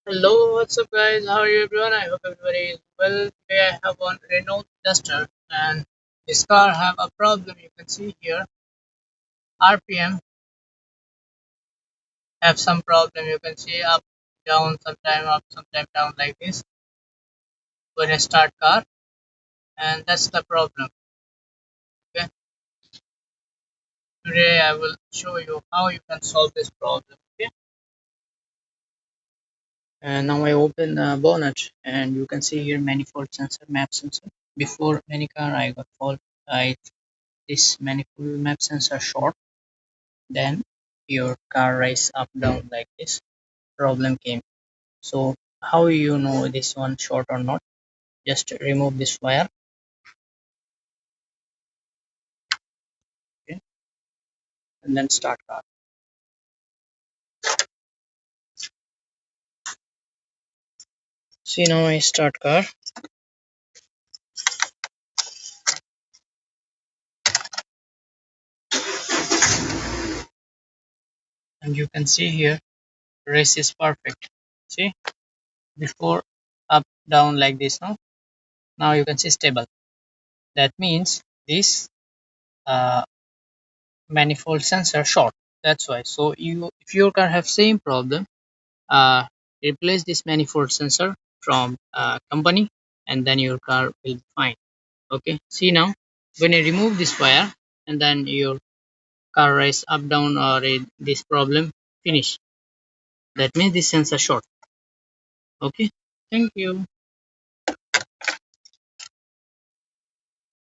Hello, what's up guys? How are you everyone? I hope everybody is well. Today I have one Renault Duster and this car have a problem. You can see here RPM have some problem. You can see up, sometime down like this when I start car, and that's the problem. Okay, today I will show you how you can solve this problem. Okay, and now I open the bonnet and you can see here manifold sensor, map sensor. Before any car I got fault. I this manifold map sensor short, then your car rise up down like this problem came. So how you know this one short or not? Just remove this wire. Okay, and then start car. See, now I start car and you can see here race is perfect. See, before up down like this. Now you can see stable. That means this uh, manifold sensor short. That's why. So you, if your car have same problem, uh, replace this manifold sensor from company, and then your car will be fine. Okay, see now when I remove this wire, and then your car rise up down, or this problem finish. That means this sensor short. Okay, thank you.